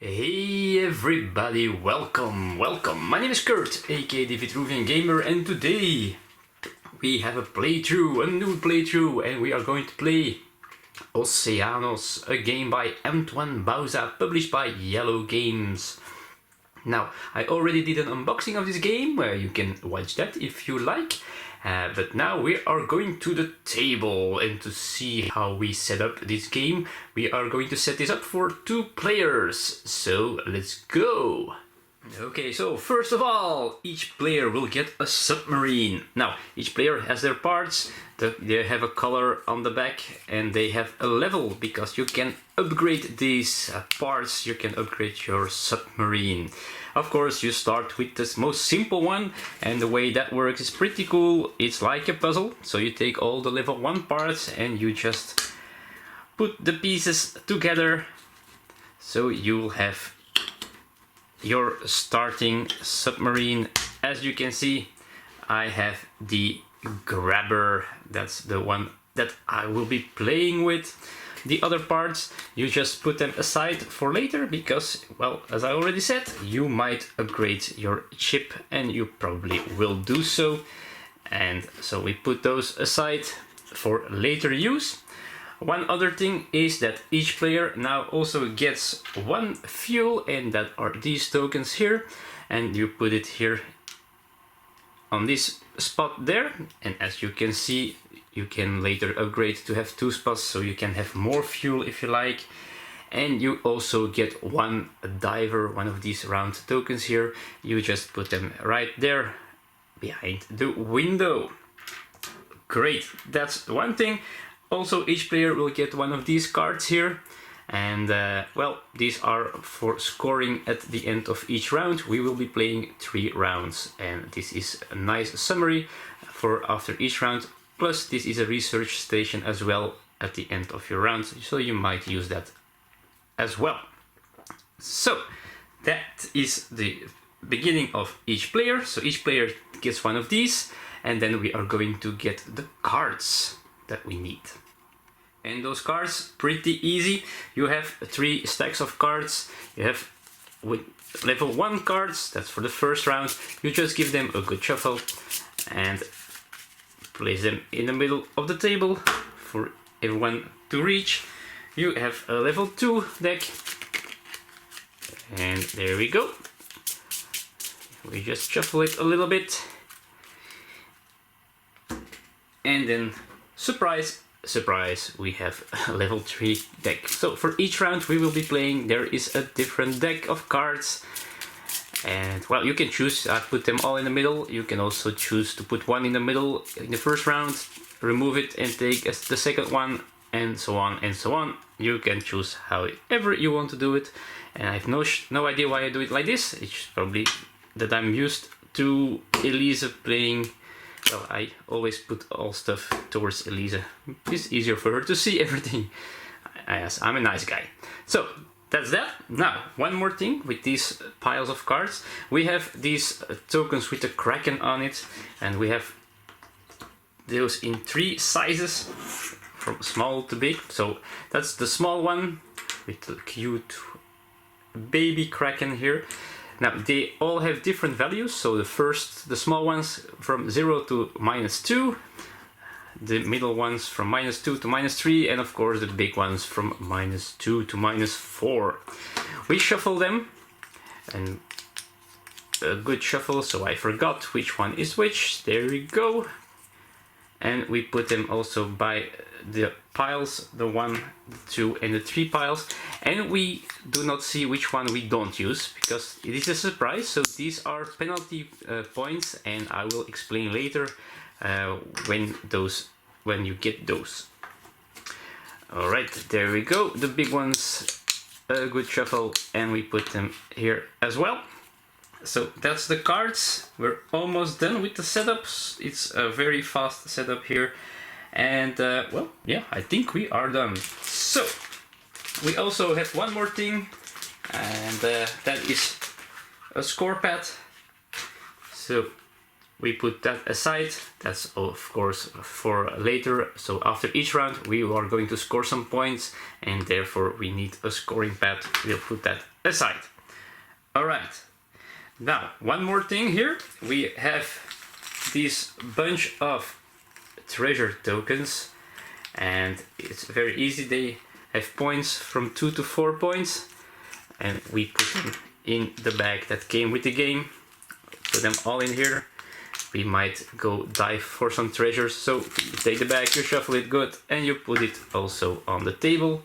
Hey everybody, welcome. My name is Kurt, aka the Vitruvian Gamer, and today we have a new playthrough, and we are going to play Oceanos, a game by Antoine Bauza, published by Yellow Games. Now, I already did an unboxing of this game, where you can watch that if you like. But now we are going to the table, and to see how we set up this game, we are going to set this up for 2 players. So let's go! Okay, so first of all, each player will get a submarine. Now, each player has their parts, they have a color on the back, and they have a level, because you can upgrade these parts, you can upgrade your submarine. Of course, you start with the most simple one, and the way that works is pretty cool. It's like a puzzle, so you take all the level 1 parts and you just put the pieces together, so you'll have your starting submarine. As you can see, I have the grabber. That's the one that I will be playing with. The other parts, you just put them aside for later, because, well, as I already said, you might upgrade your ship, and you probably will do so. And so we put those aside for later use. One other thing is that each player now also gets 1 fuel, and that are these tokens here, and you put it here on this spot there, and as you can see, you can later upgrade to have 2 spots, so you can have more fuel if you like. And you also get 1 diver, one of these round tokens here. You just put them right there behind the window. Great, that's one thing. Also, each player will get 1 of these cards here, and well, these are for scoring at the end of each round. We will be playing 3 rounds, and this is a nice summary for after each round. Plus, this is a research station as well at the end of your round, so you might use that as well. So, that is the beginning of each player. So each player gets 1 of these, and then we are going to get the cards that we need. And those cards, pretty easy. You have 3 stacks of cards. You have with level 1 cards, that's for the first round. You just give them a good shuffle and place them in the middle of the table for everyone to reach. You have a level 2 deck, and there we go. We just shuffle it a little bit, and then surprise, surprise, we have a level 3 deck. So for each round we will be playing, there is a different deck of cards. And well, you can choose, I put them all in the middle. You can also choose to put 1 in the middle in the first round, remove it and take the second one, and so on and so on. You can choose however you want to do it. And I have no idea why I do it like this. It's probably that I'm used to Elise playing. Well, I always put all stuff towards Elise. It's easier for her to see everything. Yes, I'm a nice guy. So that's that. Now, one more thing with these piles of cards. We have these tokens with the Kraken on it, and we have those in 3 sizes, from small to big. So that's the small one with the cute baby Kraken here. Now, they all have different values. So the small ones from 0 to -2. The middle ones from -2 to -3, and of course the big ones from -2 to -4. We shuffle them, and a good shuffle, so I forgot which one is which. There we go. And we put them also by the piles, the 1, the 2 and the 3 piles, and we do not see which one we don't use, because it is a surprise. So these are penalty points, and I will explain later when you get those. Alright, there we go, the big ones, a good shuffle, and we put them here as well. So that's the cards. We're almost done with the setups. It's a very fast setup here, and well, yeah, I think we are done. So we also have one more thing, and that is a score pad. So we put that aside. That's of course for later. So after each round we are going to score some points, and therefore we need a scoring pad. We'll put that aside. Alright, now one more thing here. We have this bunch of treasure tokens, and it's very easy. They have points from 2 to 4 points, and we put them in the bag that came with the game. Put them all in here. We might go dive for some treasures, so you take the bag, you shuffle it good, and you put it also on the table.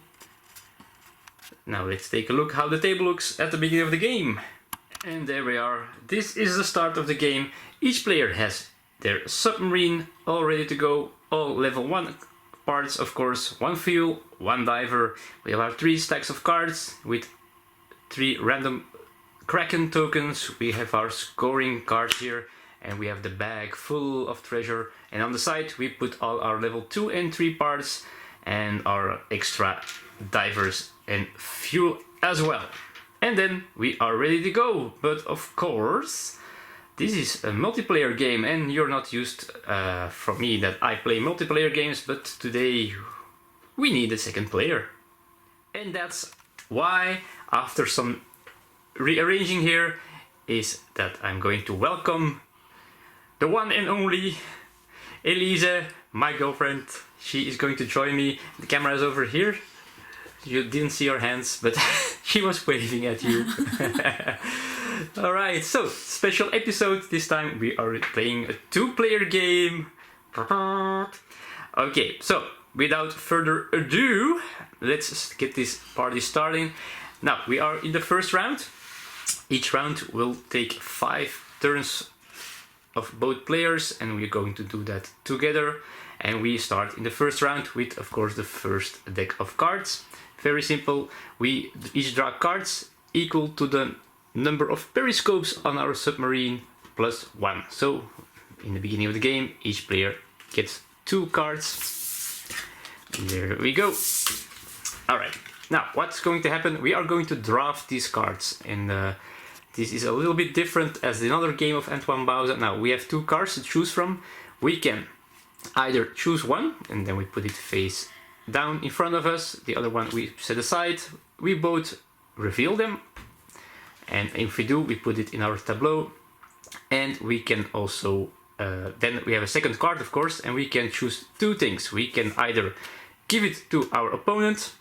Now let's take a look how the table looks at the beginning of the game. And there we are. This is the start of the game. Each player has their submarine all ready to go, all level 1 parts, of course, 1 fuel, 1 diver. We have our 3 stacks of cards with 3 random Kraken tokens. We have our scoring card here, and we have the bag full of treasure. And on the side we put all our level 2 and 3 parts and our extra divers and fuel as well. And then we are ready to go. But of course, this is a multiplayer game, and you're not used from me that I play multiplayer games, but today we need a second player. And that's why, after some rearranging here, is that I'm going to welcome the one and only Elise, my girlfriend. She is going to join me. The camera is over here. You didn't see her hands, but she was waving at you. Alright, so special episode. This time we are playing a 2-player game. Okay, so without further ado, let's get this party starting. Now we are in the first round. Each round will take 5 turns of both players, and we're going to do that together. And we start in the first round with, of course, the first deck of cards. Very simple. We each draw cards equal to the number of periscopes on our submarine plus 1. So in the beginning of the game, each player gets 2 cards. And there we go. Alright, now what's going to happen? We are going to draft these cards, and this is a little bit different as another game of Antoine Bauza. Now we have 2 cards to choose from. We can either choose one, and then we put it face down in front of us. The other one we set aside. We both reveal them, and if we do, we put it in our tableau. And we can also then we have a second card, of course, and we can choose 2 things. We can either give it to our opponent,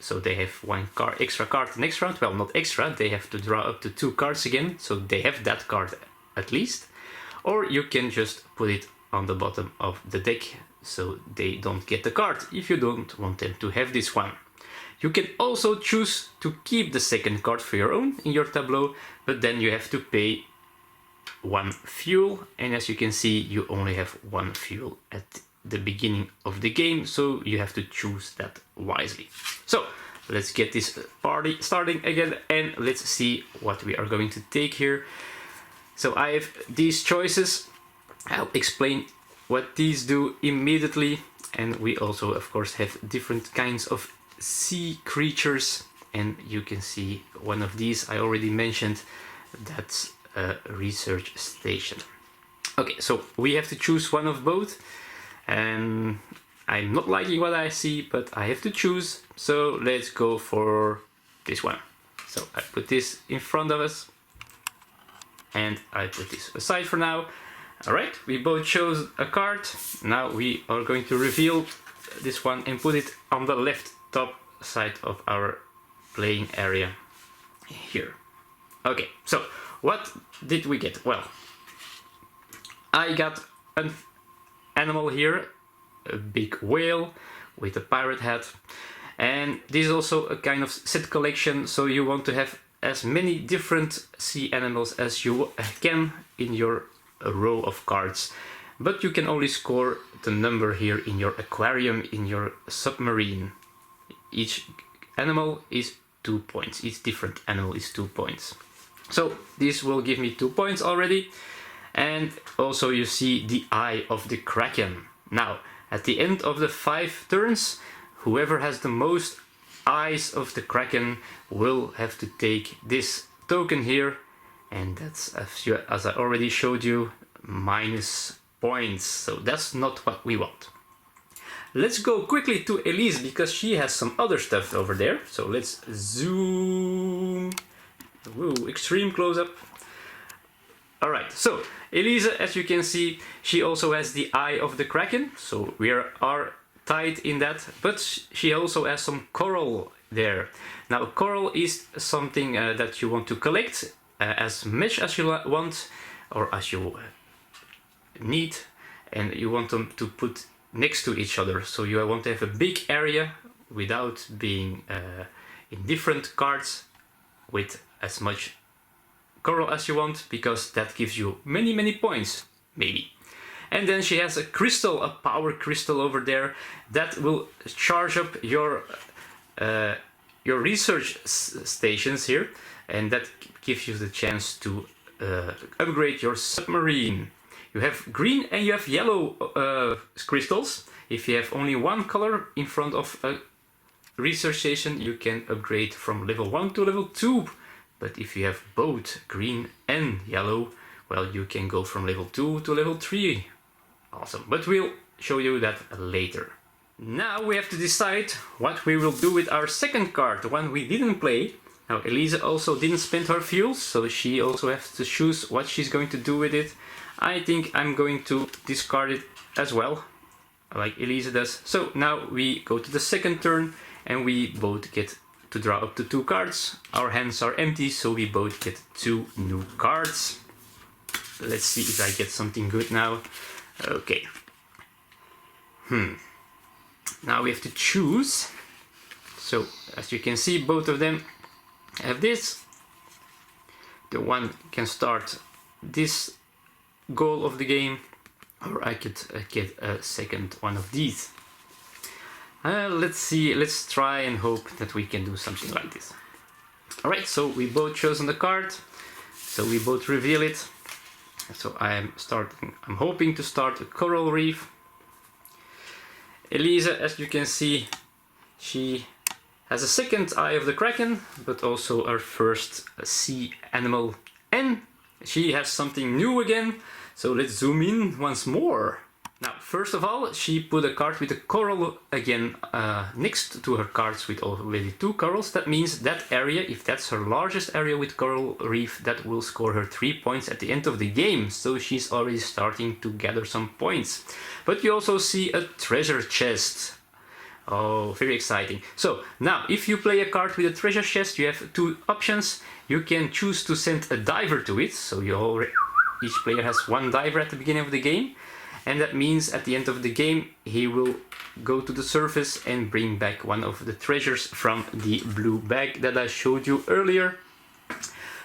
so they have 1 card, extra card the next round. Well, not extra, they have to draw up to 2 cards again, so they have that card at least. Or you can just put it on the bottom of the deck, so they don't get the card if you don't want them to have this one. You can also choose to keep the second card for your own in your tableau, but then you have to pay 1 fuel, and as you can see, you only have 1 fuel at the beginning of the game, so you have to choose that wisely. So let's get this party starting again, and let's see what we are going to take here. So I have these choices. I'll explain what these do immediately, and we also of course have different kinds of sea creatures, and you can see one of these I already mentioned. That's a research station. Okay, so we have to choose one of both, and I'm not liking what I see, but I have to choose, so let's go for this one. So I put this in front of us, and I put this aside for now. Alright, we both chose a card. Now we are going to reveal this one and put it on the left top side of our playing area here. Okay, so what did we get? Well, I got an animal here, a big whale with a pirate hat, and this is also a kind of set collection, so you want to have as many different sea animals as you can in your row of cards, but you can only score the number here in your aquarium, in your submarine. Each animal is 2 points. Each different animal is 2 points. So this will give me 2 points already. And also you see the eye of the Kraken. Now at the end of the 5 turns, whoever has the most eyes of the Kraken will have to take this token here. And that's, as I already showed you, minus points, so that's not what we want. Let's go quickly to Elise because she has some other stuff over there. So let's zoom. Woo, extreme close-up. Alright, so Elise, as you can see, she also has the Eye of the Kraken, so we are tied in that, but she also has some coral there. Now coral is something that you want to collect as much as you want or as you need, and you want them to put next to each other, so you want to have a big area without being in different cards with as much coral as you want, because that gives you many points, maybe. And then she has a crystal, a power crystal over there that will charge up your research stations here, and that gives you the chance to upgrade your submarine. You have green and you have yellow crystals. If you have only one color in front of a research station, you can upgrade from level 1 to level 2. But if you have both green and yellow, well, you can go from level 2 to level 3. Awesome, but we'll show you that later. Now we have to decide what we will do with our second card, the one we didn't play. Now Elise also didn't spend her fuel, so she also has to choose what she's going to do with it. I think I'm going to discard it as well, like Elise does. So now we go to the second turn and we both get to draw up to 2 cards. Our hands are empty, so we both get 2 new cards. Let's see if I get something good now. Okay. Now we have to choose. So as you can see, both of them have this. The one can start this goal of the game, or I could get a second one of these. Let's see, let's try and hope that we can do something like this. Alright, so we both chosen the card, so we both reveal it. So I'm hoping to start a coral reef. Elise, as you can see, she has a second Eye of the Kraken, but also her first sea animal, and she has something new again, so let's zoom in once more. Now, first of all, she put a card with a coral again next to her cards with already 2 corals. That means that area, if that's her largest area with coral reef, that will score her 3 points at the end of the game. So she's already starting to gather some points. But you also see a treasure chest. Oh, very exciting. So now, if you play a card with a treasure chest, you have 2 options. You can choose to send a diver to it. So each player has 1 diver at the beginning of the game. And that means at the end of the game, he will go to the surface and bring back one of the treasures from the blue bag that I showed you earlier.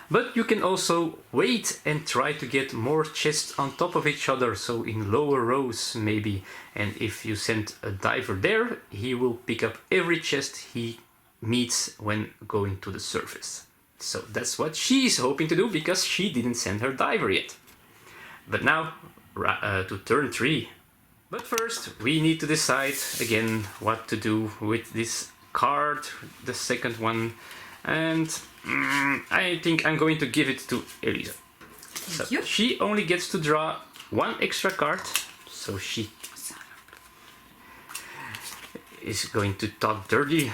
But you can also wait and try to get more chests on top of each other, so in lower rows maybe. And if you send a diver there, he will pick up every chest he meets when going to the surface. So that's what she's hoping to do, because she didn't send her diver yet. But now, to turn 3. But first we need to decide again what to do with this card, the second one, and I think I'm going to give it to Elise. Thank you. She only gets to draw 1 extra card, so she is going to talk dirty.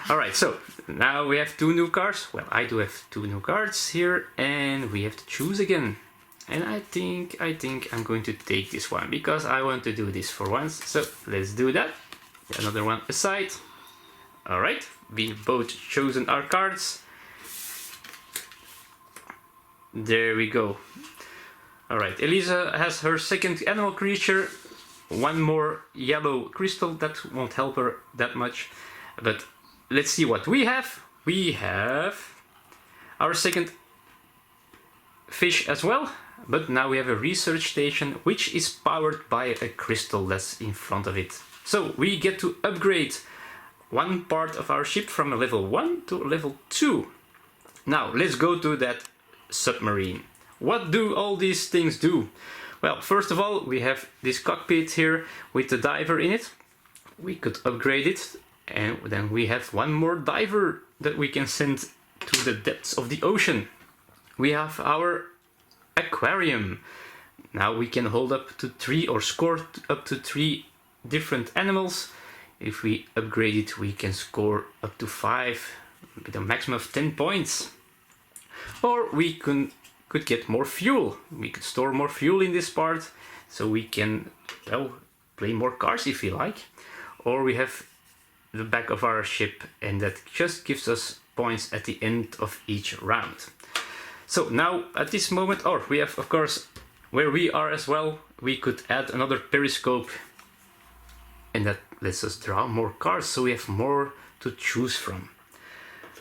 Alright, so now we have 2 new cards. Well, I do have 2 new cards here, and we have to choose again. And I think I'm going to take this one, because I want to do this for once. So let's do that. Another one aside. Alright, we've both chosen our cards. There we go. Alright, Elisa has her second animal creature. 1 more yellow crystal, that won't help her that much. But let's see what we have. We have our second fish as well. But now we have a research station which is powered by a crystal that's in front of it. So we get to upgrade 1 part of our ship from a level 1 to level 2. Now let's go to that submarine. What do all these things do? Well, first of all, we have this cockpit here with the diver in it. We could upgrade it, and then we have 1 more diver that we can send to the depths of the ocean. We have our aquarium. now we can hold up to 3 or score up to 3 different animals. If we upgrade it, we can score up to 5 with a maximum of 10 points. Or we could get more fuel. We could store more fuel in this part, so we can, well, play more cards if we like. Or we have the back of our ship, and that just gives us points at the end of each round. So now at this moment, or we have of course where we are as well, we could add another periscope, and that lets us draw more cards, so we have more to choose from.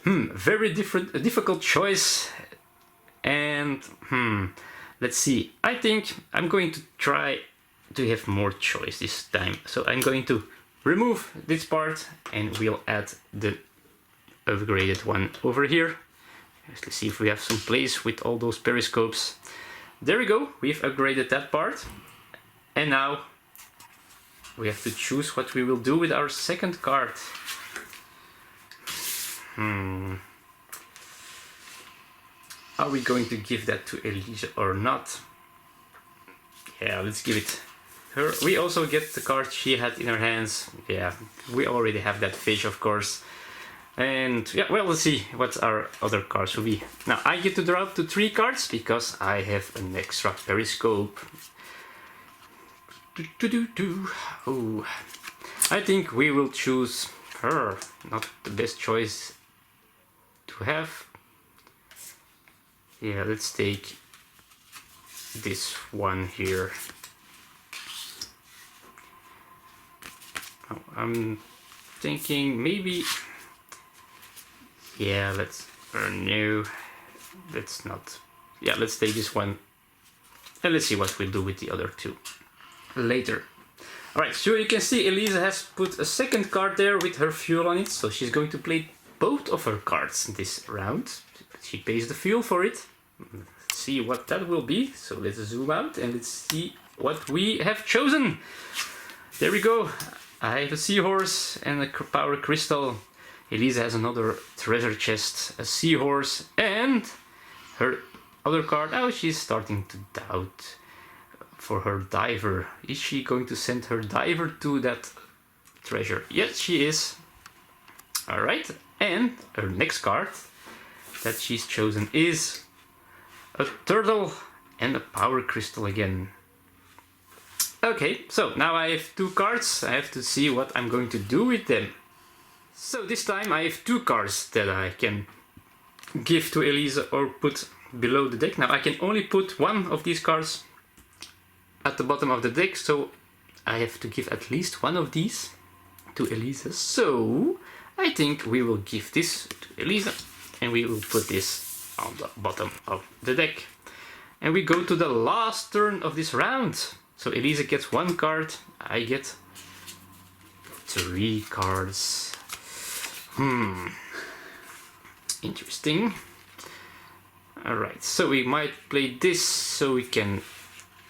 Very difficult choice. And let's see, I think I'm going to try to have more choice this time. So I'm going to remove this part and we'll add the upgraded one over here. Let's see if we have some place with all those periscopes. There we go, we've upgraded that part. And now we have to choose what we will do with our second card. Are we going to give that to Elise or not? Yeah, let's give it her. We also get the card she had in her hands. Yeah, we already have that fish, of course. And yeah, well, let's see what our other cards will be. Now, I get to draw up to 3 cards because I have an extra periscope. Oh, I think we will choose her. Not the best choice to have. Yeah, let's take this one here. Oh, I'm thinking maybe, yeah, no, let's not. Yeah, let's take this one and let's see what we'll do with the other 2 later. Alright, so you can see Elise has put a second card there with her fuel on it, so she's going to play both of her cards this round. She pays the fuel for it. Let's see what that will be. So let's zoom out and let's see what we have chosen. There we go. I have a seahorse and a power crystal. Elise has another treasure chest, a seahorse, and her other card. Oh, she's starting to doubt for her diver. Is she going to send her diver to that treasure? Yes, she is. Alright, and her next card that she's chosen is a turtle and a power crystal again. Okay, so now I have 2 cards. I have to see what I'm going to do with them. So this time I have 2 cards that I can give to Elise or put below the deck. Now I can only put one of these cards at the bottom of the deck, so I have to give at least one of these to Elise. So I think we will give this to Elise and we will put this on the bottom of the deck. And we go to the last turn of this round. So Elise gets 1 card, I get 3 cards. Interesting. Alright, so we might play this so we can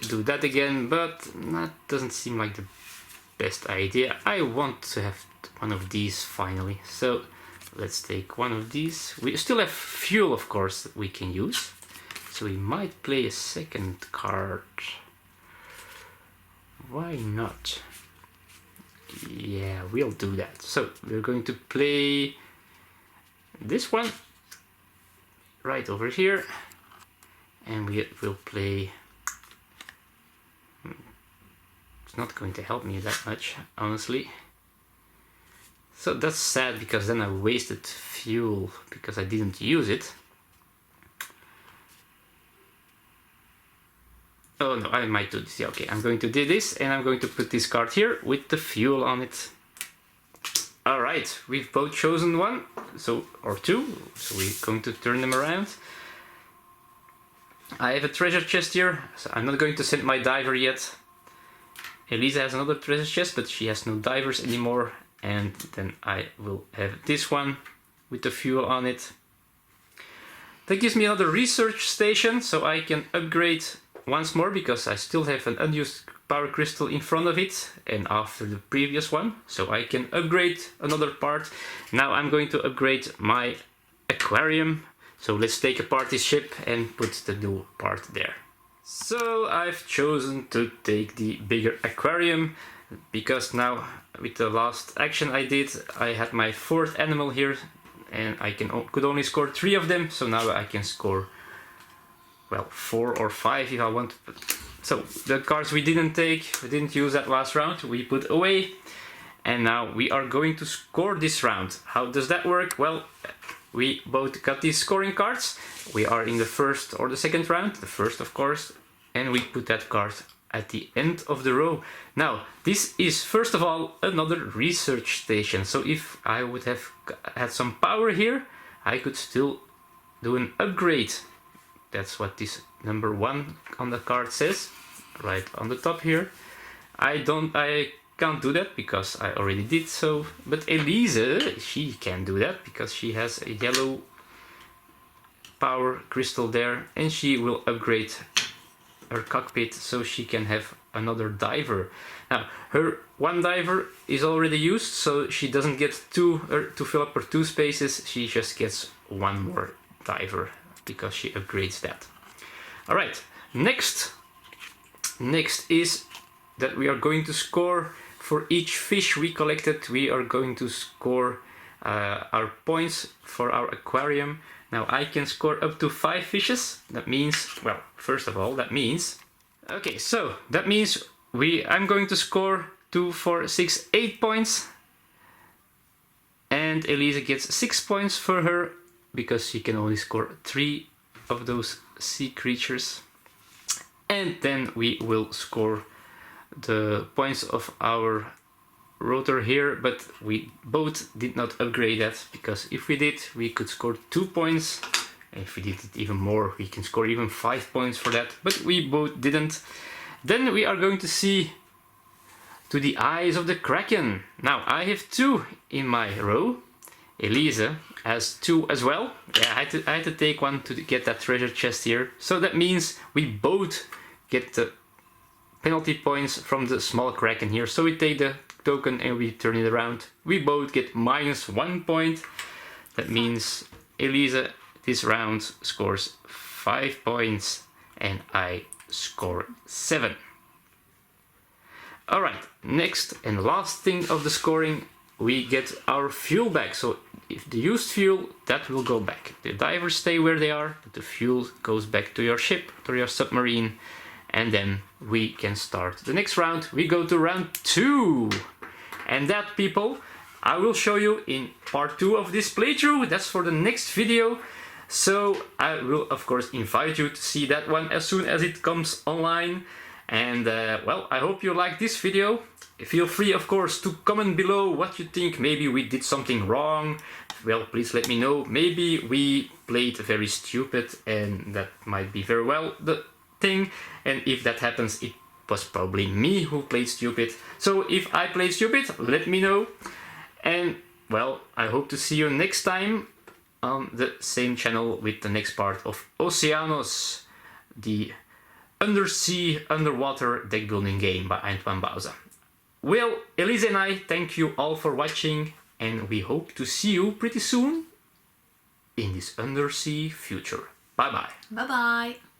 do that again, but that doesn't seem like the best idea. I want to have one of these finally. So let's take one of these. We still have fuel, of course, that we can use. So we might play a second card. Why not? Yeah, we'll do that. So we're going to play this one right over here. And we will play... It's not going to help me that much, honestly. So that's sad, because then I wasted fuel because I didn't use it. Oh no, I might do this. Yeah, okay, I'm going to do this and I'm going to put this card here with the fuel on it. Alright, we've both chosen one, or 2, so we're going to turn them around. I have a treasure chest here, so I'm not going to send my diver yet. Elise has another treasure chest, but she has no divers anymore. And then I will have this one with the fuel on it. That gives me another research station, so I can upgrade once more, because I still have an unused power crystal in front of it and after the previous one, so I can upgrade another part. Now I'm going to upgrade my aquarium, so let's take apart this ship and put the new part there. So I've chosen to take the bigger aquarium because now with the last action I did, I had my 4th animal here and I could only score 3 of them, so now I can score, well, 4 or 5 if I want. So the cards we didn't use that last round, we put away, and now we are going to score this round. How does that work? Well, we both got these scoring cards. We are in the 1st or the 2nd round, the 1st of course, and we put that card at the end of the row. Now, this is first of all another research station, so if I would have had some power here, I could still do an upgrade. That's what this number 1 on the card says, right on the top here. I can't do that because I already did so, but Elise, she can do that because she has a yellow power crystal there, and she will upgrade her cockpit so she can have another diver. Now, her 1 diver is already used, so she doesn't get to fill up her 2 spaces, she just gets 1 more diver because she upgrades that. Alright, next is that we are going to score for each fish we collected. We are going to score our points for our aquarium. Now I can score up to 5 fishes. That means, well, first of all, that means I'm going to score 2, 4, 6, 8 points, and Elise gets 6 points for her because she can only score 3 of those sea creatures. And then we will score the points of our rotor here, but we both did not upgrade that, because if we did, we could score 2 points. If we did it even more, we can score even 5 points for that, but we both didn't. Then we are going to see to the eyes of the Kraken. Now I have 2 in my row. Elise has 2 as well. Yeah, I had to take 1 to get that treasure chest here. So that means we both get the penalty points from the small Kraken here. So we take the token and we turn it around. We both get -1 point. That means Elise this round scores 5 points and I score 7. Alright, next and last thing of the scoring, we get our fuel back. So if the used fuel, that will go back. The divers stay where they are, but the fuel goes back to your ship, to your submarine, and then we can start the next round. We go to round 2. And that, people, I will show you in part 2 of this playthrough. That's for the next video. So I will, of course, invite you to see that one as soon as it comes online. And, well, I hope you like this video. Feel free, of course, to comment below what you think. Maybe we did something wrong. Well, please let me know. Maybe we played very stupid, and that might be very well the thing. And if that happens, it was probably me who played stupid. So if I played stupid, let me know. And, well, I hope to see you next time on the same channel with the next part of Oceanos, the undersea, underwater deck building game by Antoine Bauza. Well, Elise and I thank you all for watching, and we hope to see you pretty soon in this undersea future. Bye bye. Bye bye.